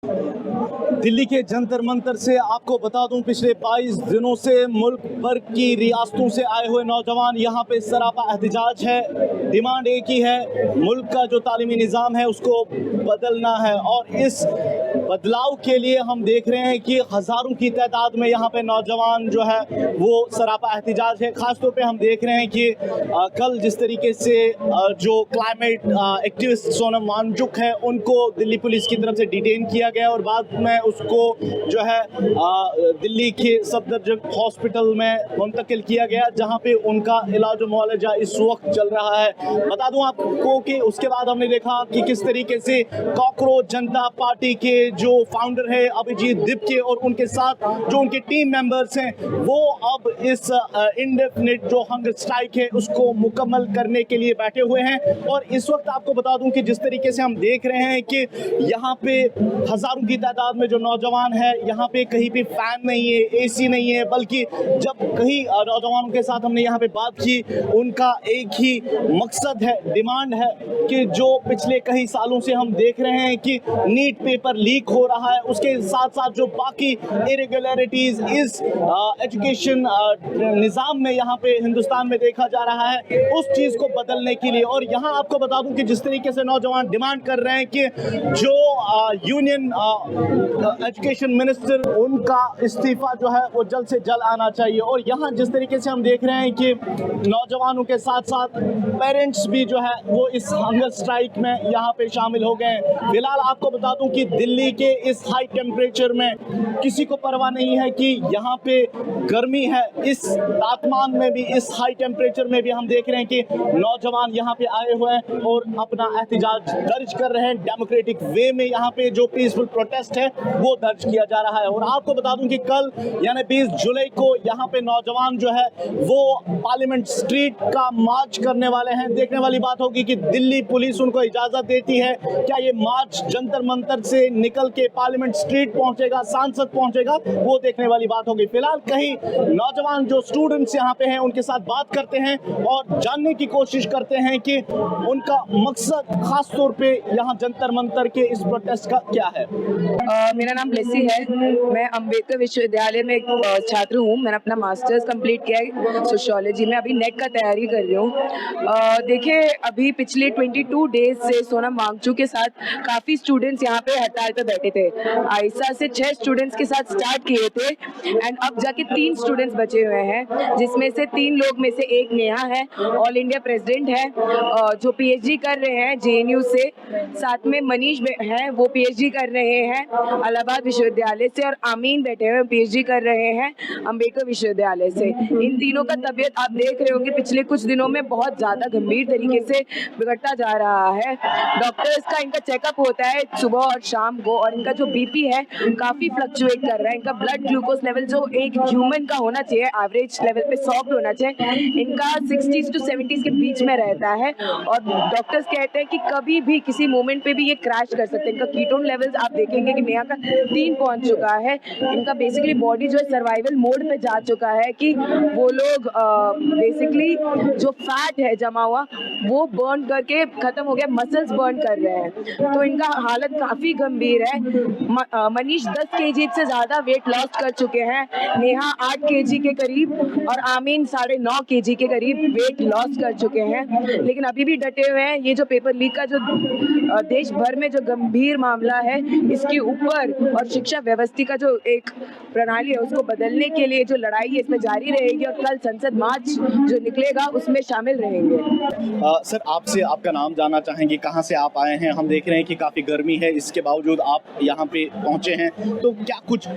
दिल्ली के जंतर मंतर से आपको बता दूं, पिछले 22 दिनों से मुल्क भर की रियासतों से आए हुए नौजवान यहाँ पे सरापा एहतजाज है। डिमांड एक ही है, मुल्क का जो तालीमी निज़ाम है उसको बदलना है। और इस बदलाव के लिए हम देख रहे हैं कि हज़ारों की तादाद में यहाँ पे नौजवान जो है वो सरापा एहतजाज है। ख़ास तौर पे हम देख रहे हैं कि कल जिस तरीके से जो क्लाइमेट एक्टिविस्ट सोनम वांगचुक है उनको दिल्ली पुलिस की तरफ से डिटेन किया गया और बाद में उसको जो है दिल्ली के सफदरजंग हॉस्पिटल में मुंतकिल किया गया, जहां पे उनका इलाज मुआलजा इस वक्त चल रहा है। बता दूं आपको कि उसके बाद हमने देखा कि किस तरीके से कॉकरोच जनता पार्टी के जो फाउंडर है अभिजीत दिपके और उनके साथ जो उनके टीम मेंबर्स हैं वो अब इस इंडेफिनिट जो हंगर स्ट्राइक है उसको मुकम्मल करने के लिए बैठे हुए हैं। और इस वक्त आपको बता दूं कि जिस तरीके से हम देख रहे हैं कि यहाँ पे हजारों की तादाद में जो नौजवान है, यहाँ पे कहीं भी फैन नहीं है, एसी नहीं है, बल्कि जब कई नौजवानों के साथ हमने यहाँ पे बात की उनका एक ही मकसद है, डिमांड है कि जो पिछले कई सालों से हम देख रहे हैं कि नीट पेपर लीक हो रहा है, उसके साथ साथ जो बाकी इरेगुलरिटीज इस एजुकेशन निज़ाम में यहाँ पे हिंदुस्तान में देखा जा रहा है, उस चीज़ को बदलने के लिए। और यहाँ आपको बता दूं कि जिस तरीके से नौजवान डिमांड कर रहे हैं कि जो यूनियन एजुकेशन मिनिस्टर उनका इस्तीफा जो है वो जल्द से जल्द आना चाहिए। और यहाँ जिस तरीके से हम देख रहे हैं कि नौजवानों के साथ साथ पेरेंट्स भी जो है वो इस हंगर स्ट्राइक में यहाँ पे शामिल हो गए हैं। फिलहाल आपको बता दूं कि दिल्ली के इस हाई टेम्परेचर में किसी को परवाह नहीं है कि यहाँ पे गर्मी है, इस तापमान में भी, इस हाई टेम्परेचर में भी हम देख रहे हैं कि नौजवान यहाँ पे आए हुए हैं और अपना एहतजाज दर्ज कर रहे हैं। डेमोक्रेटिक वे में यहाँ पे जो पीसफुल प्रोटेस्ट है वो दर्ज किया जा रहा है। और आपको बता दूं कि कल यानी 20 जुलाई को यहाँ पे नौजवान जो है वो पार्लियामेंट स्ट्रीट का मार्च करने वाले हैं। देखने वाली बात होगी कि दिल्ली पुलिस उनको इजाजत देती है, क्या ये मार्च जंतर मंतर से निकल के पार्लियामेंट स्ट्रीट पहुंचेगा, सांसद पहुंचेगा, वो देखने वाली बात होगी। फिलहाल कहीं नौजवान जो स्टूडेंट्स यहाँ पे हैं उनके साथ बात करते हैं और जानने की कोशिश करते हैं कि उनका मकसद खास तौर पे यहाँ जंतर मंतर के इस प्रोटेस्ट का क्या है। मेरा नाम ब्लेसी है, मैं अम्बेडकर विश्वविद्यालय में एक छात्र हूँ। मैंने अपना मास्टर्स कंप्लीट किया है सोशियोलॉजी में, अभी नेट का तैयारी कर रही हूँ। देखिए अभी पिछले 22 डेज से सोनम वांगचुक के साथ काफ़ी स्टूडेंट्स यहाँ पे हड़ताल पे बैठे थे। आयशा से 6 स्टूडेंट्स के साथ स्टार्ट किए थे एंड अब जाके 3 स्टूडेंट्स बचे हुए हैं, जिसमें से 3 लोग में से एक नेहा है, ऑल इंडिया प्रेसिडेंट है जो पीएचडी कर रहे हैं जेएनयू से, साथ में मनीष है वो पीएचडी कर रहे हैं इलाहाबाद विश्वविद्यालय से, और आमीन बैठे हुए पीएचडी कर रहे हैं अम्बेडकर विश्वविद्यालय से। इन तीनों का तबीयत आप देख रहे होंगे पिछले कुछ दिनों में बहुत ज़्यादा गंभीर तरीके से बिगड़ता जा रहा है। डॉक्टर्स का इनका चेकअप होता है सुबह और शाम को, और इनका जो बीपी है काफ़ी फ्लक्चुएट कर रहा है। इनका ब्लड ग्लूकोज लेवल जो एक ह्यूमन का होना चाहिए एवरेज लेवल पे 100 पे होना चाहिए, इनका 60 से 70 के बीच में रहता है। और डॉक्टर्स कहते हैं कि कभी भी किसी मोमेंट पे भी ये क्रैश कर सकते हैं। इनका कीटोन लेवल्स आप देखेंगे कि नेहा का 3 पहुंच चुका है। इनका बेसिकली बॉडी जो है सर्वाइवल मोड पे जा चुका है कि वो लोग बेसिकली जो फैट है जमा हुआ वो बर्न करके खत्म हो गया, मसल्स बर्न कर रहे हैं, तो इनका हालत काफ़ी गंभीर है। मनीष 10 kg से ज़्यादा वेट लॉस कर चुके हैं, नेहा 8 kg के करीब और आमीन 9.5 kg के करीब वेट लॉस कर चुके हैं, लेकिन अभी भी डटे हुए हैं। ये जो पेपर लीक का जो देश भर में जो गंभीर मामला है इसके ऊपर और शिक्षा व्यवस्था का जो एक प्रणाली है उसको बदलने के लिए जो लड़ाई है इसमें जारी रहेगी और कल संसद मार्च जो निकलेगा उसमें शामिल रहेंगे। सर आपसे आपका नाम जानना चाहेंगे, कहाँ से आप आए हैं? हम देख रहे हैं कि काफ़ी गर्मी है, इसके बावजूद आप यहाँ पे पहुँचे हैं, तो क्या कुछ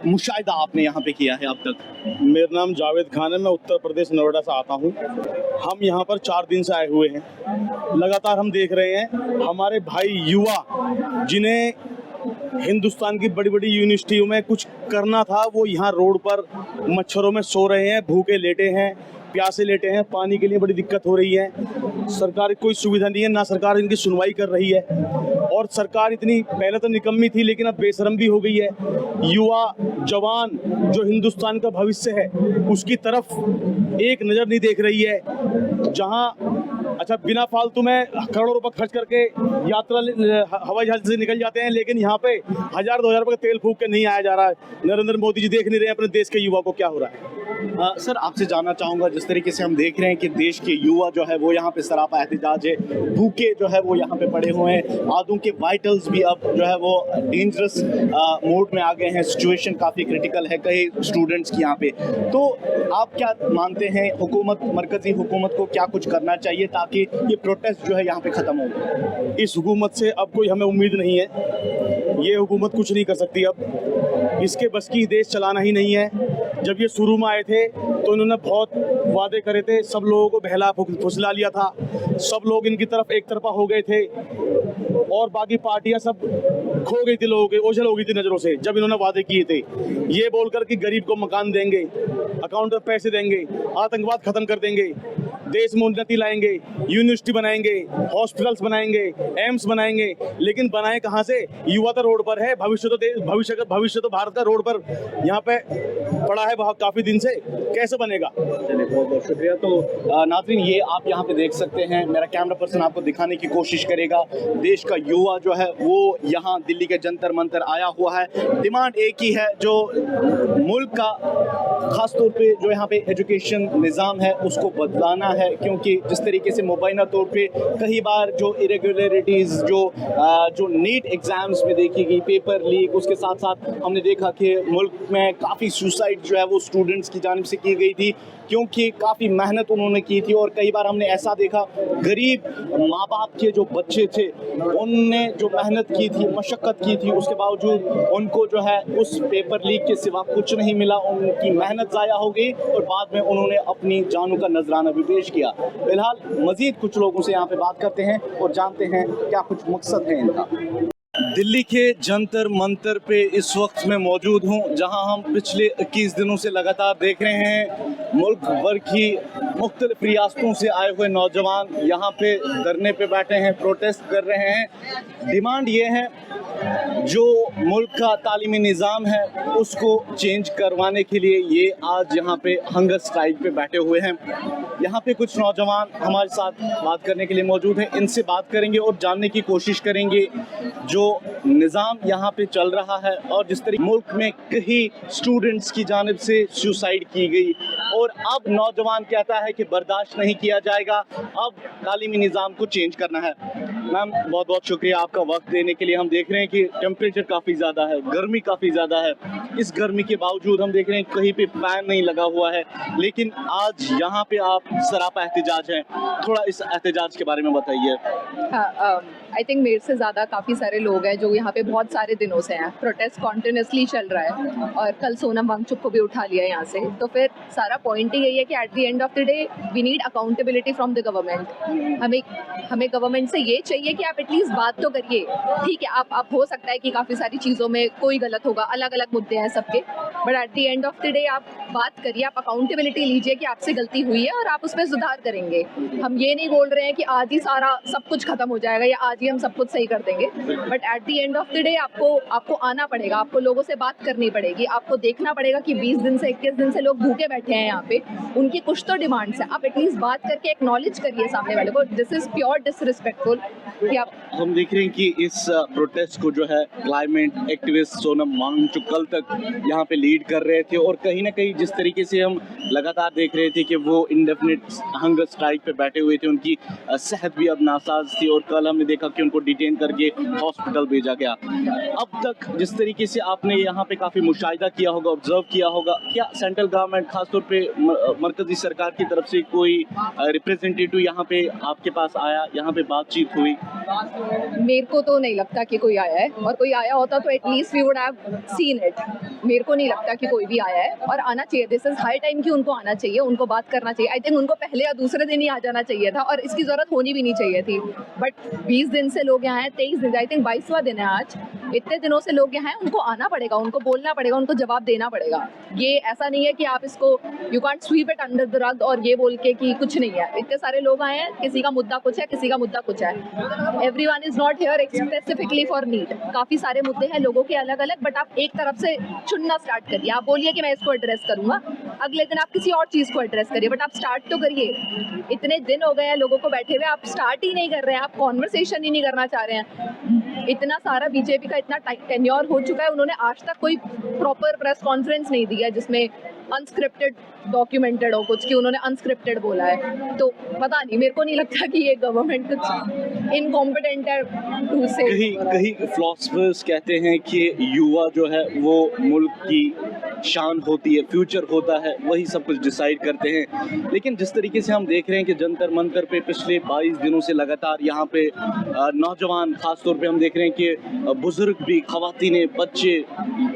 मुशाहिदा आपने यहाँ पे किया है अब तक? मेरा नाम जावेद खान है, मैं उत्तर प्रदेश नोएडा से आता हूँ। हम यहाँ पर 4 दिन से आए हुए हैं। लगातार हम देख रहे हैं हमारे भाई युवा जिन्हें हिंदुस्तान की बड़ी बड़ी यूनिवर्सिटियों में कुछ करना था, वो यहाँ रोड पर मच्छरों में सो रहे हैं, भूखे लेटे हैं, प्यासे लेटे हैं, पानी के लिए बड़ी दिक्कत हो रही है। सरकार की कोई सुविधा नहीं है, ना सरकार इनकी सुनवाई कर रही है, और सरकार इतनी पहले तो निकम्मी थी लेकिन अब बेशरम भी हो गई है। युवा जवान जो हिंदुस्तान का भविष्य है उसकी तरफ एक नज़र नहीं देख रही है। जहां अच्छा, बिना फालतू में करोड़ों रुपए खर्च करके यात्रा हवाई जहाज से निकल जाते हैं, लेकिन यहाँ पे 1000-2000 रुपए का तेल फूक के नहीं आया जा रहा है। नरेंद्र मोदी जी देख नहीं रहे अपने देश के युवा को क्या हो रहा है। सर, आपसे जानना चाहूँगा, जिस तरीके से हम देख रहे हैं कि देश के युवा जो है वो यहाँ पे सरापा एहतिजाज है, भूखे जो है वो यहाँ पे पड़े हुए हैं, आधों के वाइटल्स भी अब जो है वो डेंजरस मोड में आ गए हैं, सिचुएशन काफ़ी क्रिटिकल है कई स्टूडेंट्स की यहाँ पे। तो आप क्या मानते हैं, हुकूमत, मरकजी हुकूमत को क्या कुछ करना चाहिए ताकि ये प्रोटेस्ट जो है यहाँ पे ख़त्म हो? इस हुकूमत से अब कोई हमें उम्मीद नहीं है। ये हुकूमत कुछ नहीं कर सकती अब, इसके बस की देश चलाना ही नहीं है। जब ये शुरू में आए थे तो इन्होंने बहुत वादे करे थे, सब लोगों को बहला फुसला लिया था, सब लोग इनकी तरफ एक तरफा हो गए थे और बाकी पार्टियां सब खो गई थी, लोगों के ओझल हो गई थी नज़रों से जब इन्होंने वादे किए थे। ये बोलकर कि गरीब को मकान देंगे, अकाउंट में पैसे देंगे, आतंकवाद खत्म कर देंगे, देश में उन्नति लाएंगे, यूनिवर्सिटी बनाएंगे, हॉस्पिटल्स बनाएंगे, एम्स बनाएंगे, लेकिन बनाए कहाँ से? युवा तो रोड पर है, भविष्य तो भारत का रोड पर यहाँ पे पड़ा है बहुत काफ़ी दिन से, कैसे बनेगा? चलिए, बहुत बहुत शुक्रिया। तो नाज़रीन, ये आप यहाँ पे देख सकते हैं, मेरा कैमरा पर्सन आपको दिखाने की कोशिश करेगा, देश का युवा जो है वो यहाँ दिल्ली के जंतर मंतर आया हुआ है। डिमांड एक ही है, जो मुल्क का खास तौर पे जो यहाँ पे एजुकेशन निज़ाम है उसको बदलाना है, क्योंकि जिस तरीके से मुबैना तौर पे कई बार जो इरेगुलरिटीज़ जो नीट एग्ज़ाम्स में देखी गई, पेपर लीक, उसके साथ साथ हमने देखा कि मुल्क में काफ़ी सुसाइड जो है वो स्टूडेंट्स की जानिब से की गई थी, क्योंकि काफ़ी मेहनत उन्होंने की थी। और कई बार हमने ऐसा देखा, गरीब माँ बाप के जो बच्चे थे उनने जो मेहनत की थी, मशक्क़त की थी, उसके बावजूद उनको जो है उस पेपर लीक के सिवा कुछ नहीं मिला, उनकी मेहनत ज़ाया हो गई और बाद में उन्होंने अपनी जानों का नजराना भी पेश किया। फिलहाल मज़ीद कुछ लोगों से यहाँ पे बात करते हैं और जानते हैं क्या कुछ मकसद है इनका। दिल्ली के जंतर मंतर पे इस वक्त मैं मौजूद हूँ, जहाँ हम पिछले 21 दिनों से लगातार देख रहे हैं मुल्क भर की मुख्तलिफ रियासतों से आए हुए नौजवान यहाँ पे धरने पे बैठे हैं, प्रोटेस्ट कर रहे हैं। डिमांड ये है, जो मुल्क का तालीमी निज़ाम है उसको चेंज करवाने के लिए ये आज यहाँ पे हंगर स्ट्राइक पे बैठे हुए हैं। यहाँ पे कुछ नौजवान हमारे साथ बात करने के लिए मौजूद हैं, इनसे बात करेंगे और जानने की कोशिश करेंगे जो निज़ाम यहाँ पे चल रहा है और जिस तरीके मुल्क में कई स्टूडेंट्स की जानिब से सुसाइड की गई और अब नौजवान कहता है कि बर्दाश्त नहीं किया जाएगा, अब तालीमी निज़ाम को चेंज करना है। मैम, बहुत बहुत शुक्रिया आपका वक्त देने के लिए। हम देख रहे हैं कि टेम्परेचर काफ़ी ज़्यादा है, गर्मी काफ़ी ज़्यादा है, इस गर्मी के बावजूद हम देख रहे हैं कहीं पे फैन नहीं लगा हुआ है, लेकिन आज यहाँ पे आप सरापा एहतिजाज हैं, थोड़ा इस एहतिजाज के बारे में बताइए। आई थिंक मेरे से ज़्यादा काफ़ी सारे लोग हैं जो यहाँ पे बहुत सारे दिनों से हैं, प्रोटेस्ट कॉन्टिन्यूसली चल रहा है और कल सोनम वांगचुक को भी उठा लिया यहाँ से। तो फिर सारा पॉइंट ही यही है कि at the end of the day we need accountability from the government. हमें गवर्नमेंट से ये चाहिए कि आप एटलीस्ट बात तो करिए। ठीक है, आप हो सकता है कि काफ़ी सारी चीज़ों में कोई गलत होगा, अलग अलग मुद्दे हैं सबके, but at the end of the day आप बात करिए, आप अकाउंटेबिलिटी लीजिए कि आपसे गलती हुई है और आप उसमें सुधार करेंगे। हम ये नहीं बोल रहे हैं कि आज ही सारा सब कुछ खत्म हो जाएगा या आज ही हम सब कुछ सही कर देंगे, but at the end of the day आपको आना पड़ेगा, आपको लोगों से बात करनी पड़ेगी, आपको देखना पड़ेगा कि 20 दिन से 21 दिन से लोग भूखे बैठे हैं यहाँ पे, उनकी कुछ तो डिमांड्स है, आप एटलीस्ट बात करके एक्नॉलेज करिए सामने वाले को। दिस इज प्योर डिसरिस्पेक्टफुल कि आप। हम देख रहे हैं कि इस प्रोटेस्ट को जो है क्लाइमेट एक्टिविस्ट सोनम वांगचुक कल तक यहाँ पे लीड कर रहे थे और कहीं ना कहीं जिस तरीके से हम लगातार देख रहे थे कि वो इंडेफिनिट हंगर स्ट्राइक पे बैठे हुए थे, उनकी सेहत भी अब नासाज थी और कल हमने देखा कि उनको डिटेन करके हॉस्पिटल भेजा गया। अब तक जिस तरीके से आपने यहाँ पे काफ़ी मुशाहिदा किया होगा, ऑब्जर्व किया होगा, क्या सेंट्रल गवर्नमेंट खासतौर पे मरकजी सरकार की तरफ से कोई रिप्रेजेंटेटिव यहाँ पे आपके पास आया, यहाँ पे बातचीत हुई? मेरे को तो नहीं लगता कि कोई आया है, और कोई आया होता तो at least we would have seen it. मेरे को नहीं लगता कि कोई भी आया है और आना चाहिए। दिस इज हाई टाइम कि उनको आना चाहिए, उनको बात करना चाहिए। आई थिंक उनको पहले या दूसरे दिन ही आ जाना चाहिए था और इसकी ज़रूरत होनी भी नहीं चाहिए थी, बट 20 दिन से लोग यहाँ हैं, 23 दिन, आई थिंक 22वां दिन है आज। इतने दिनों से लोग यहाँ हैं, उनको आना पड़ेगा, उनको बोलना पड़ेगा, उनको जवाब देना पड़ेगा। ये ऐसा नहीं है कि आप इसको you can't sweep it under the rug और ये बोल के कि कुछ नहीं है। इतने सारे लोग आए हैं, किसी का मुद्दा कुछ है, किसी का मुद्दा कुछ है। Everyone is not here specifically for NEET. काफ़ी सारे मुद्दे हैं लोगों के अलग अलग, बट आप एक तरफ से चुनना स्टार्ट करिए। आप बोलिए कि मैं इसको एड्रेस करूँगा, अगले दिन आप किसी और चीज़ को एड्रेस करिए, बट आप स्टार्ट तो करिए। इतने दिन हो गए हैं लोगों को बैठे हुए, आप स्टार्ट ही नहीं कर रहे हैं, आप कॉन्वर्सेशन ही नहीं करना चाह रहे हैं। इतना सारा बीजेपी का इतना टेन्योर हो चुका है, उन्होंने आज तक कोई प्रॉपर प्रेस कॉन्फ्रेंस नहीं दिया जिसमें अनस्क्रिप्टेड डॉक्यूमेंटेड हो कुछ कि उन्होंने अनस्क्रिप्टेड बोला है। तो पता नहीं, मेरे को नहीं लगता कि ये गवर्नमेंट कुछ इनकॉम्पिटेंट है टू से। कहीं फिलोसफर्स कहते हैं कि युवा जो है वो मुल्क की शान होती है, फ्यूचर होता है, वही सब कुछ डिसाइड करते हैं। लेकिन जिस तरीके से हम देख रहे हैं कि जंतर मंतर पे पिछले 22 दिनों से लगातार यहाँ पे नौजवान, खास तौर पे हम देख रहे हैं कि बुजुर्ग भी, खवातीनें, बच्चे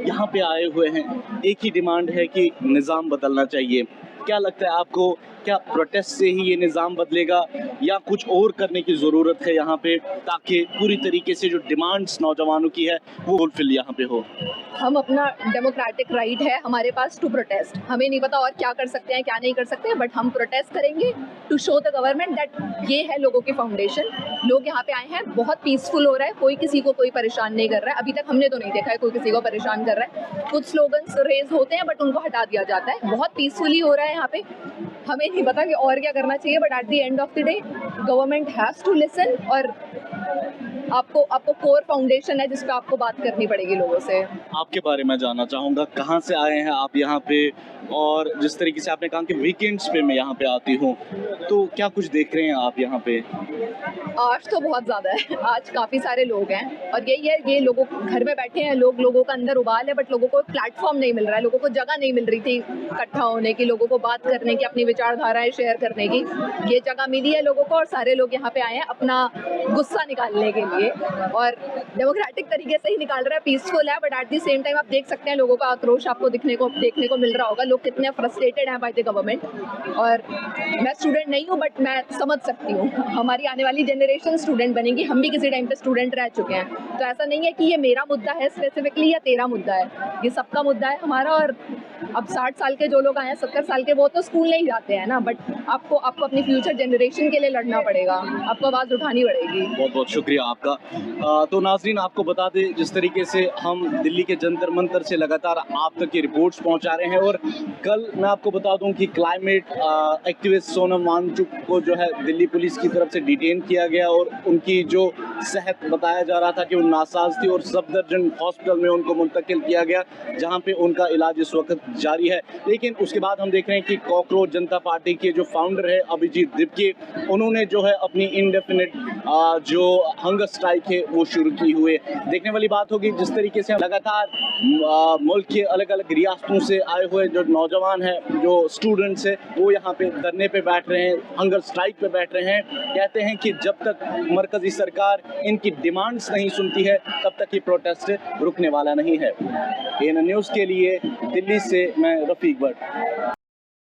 यहाँ पे आए हुए हैं। एक ही डिमांड है कि निज़ाम बदलना चाहिए। क्या लगता है आपको, क्या प्रोटेस्ट से ही ये निज़ाम बदलेगा या कुछ और करने की ज़रूरत है यहाँ पे, ताकि पूरी तरीके से जो डिमांड्स नौजवानों की है वो फुलफिल यहाँ पे हो? हम अपना डेमोक्रेटिक राइट है हमारे पास टू प्रोटेस्ट, हमें नहीं पता और क्या कर सकते हैं क्या नहीं कर सकते हैं, बट हम प्रोटेस्ट करेंगे to show the government that ये है लोगों की फाउंडेशन। लोग यहाँ पे आए हैं, बहुत पीसफुल हो रहा है, कोई किसी को कोई परेशान नहीं कर रहा है। अभी तक हमने तो नहीं देखा है कोई किसी को परेशान कर रहा है। कुछ स्लोगन्स रेज होते हैं बट उनको हटा दिया जाता है। बहुत पीसफुली हो रहा है यहाँ पे, हमें नहीं पता कि और क्या करना चाहिए, but at the end of the day government has to listen. और आपको कोर फाउंडेशन है जिस पे आपको बात करनी पड़ेगी लोगों से। आपके बारे में जानना चाहूँगा, कहाँ से आए हैं आप यहाँ पे, और जिस तरीके से आपने कहा कि वीकेंड्स पे मैं यहाँ पे आती हूँ, तो क्या कुछ देख रहे हैं आप यहाँ पे? आज तो बहुत ज़्यादा है, आज काफ़ी सारे लोग हैं और यही है, ये लोगों घर में बैठे हैं लोगों का अंदर उबाल है, बट लोगों को प्लेटफॉर्म नहीं मिल रहा है, लोगों को जगह नहीं मिल रही थी इकट्ठा होने की, लोगों को बात करने की, अपनी विचारधाराएं शेयर करने की। ये जगह मिली है लोगों को और सारे लोग यहाँ पे आए हैं अपना गुस्सा निकालने के लिए, और डेमोक्रेटिक तरीके से ही निकाल रहा है, पीसफुल है, but at the same time आप देख सकते हैं लोगों का आक्रोश आपको देखने को मिल रहा होगा, लोग कितने फ्रस्ट्रेटेड हैं बाय द गवर्नमेंट। और मैं स्टूडेंट नहीं हूँ बट मैं समझ सकती हूँ, हमारी आने वाली जनरेशन स्टूडेंट बनेगी, हम भी किसी टाइम पे स्टूडेंट रह चुके हैं। तो ऐसा नहीं है कि ये मेरा मुद्दा है स्पेसिफिकली या तेरा मुद्दा है, ये सबका मुद्दा है हमारा। और अब 60 साल के जो लोग आए हैं, 70 साल के, वो तो स्कूल नहीं जाते हैं ना, बट आपको अपनी फ्यूचर जनरेशन के लिए लड़ना पड़ेगा, आपको आवाज़ उठानी पड़ेगी। बहुत बहुत शुक्रिया आपका। तो नाजरीन, आपको बता दें जिस तरीके से हम दिल्ली के जंतर मंतर से लगातार आप तक की रिपोर्ट्स पहुंचा रहे हैं, और कल मैं आपको बता दूं कि क्लाइमेट एक्टिविस्ट सोनम वांगचुक को जो है दिल्ली पुलिस की तरफ से डिटेन किया गया, और उनकी जो सेहत बताया जा रहा था कि वो नासाज थी, और सफदरजंग हॉस्पिटल में उनको मुंतकिल किया गया जहां पे उनका इलाज इस वक्त जारी है। लेकिन उसके बाद हम देख रहे हैं कि कॉकरोच जनता पार्टी के जो फाउंडर है अभिजीत दिपके, उन्होंने जो है अपनी इनडेफिनिट जो हंगर स्ट्राइक है वो शुरू की हुई है। देखने वाली बात होगी जिस तरीके से लगातार मुल्क के अलग अलग रियासतों से आए हुए जो नौजवान हैं, जो स्टूडेंट्स हैं, वो यहाँ पे धरने पे बैठ रहे हैं, हंगर स्ट्राइक पे बैठ रहे हैं। कहते हैं कि जब तक मरकजी सरकार इनकी डिमांड्स नहीं सुनती है तब तक ये प्रोटेस्ट रुकने वाला नहीं है। एएनएन न्यूज़ के लिए दिल्ली से मैं रफीक भट्ट।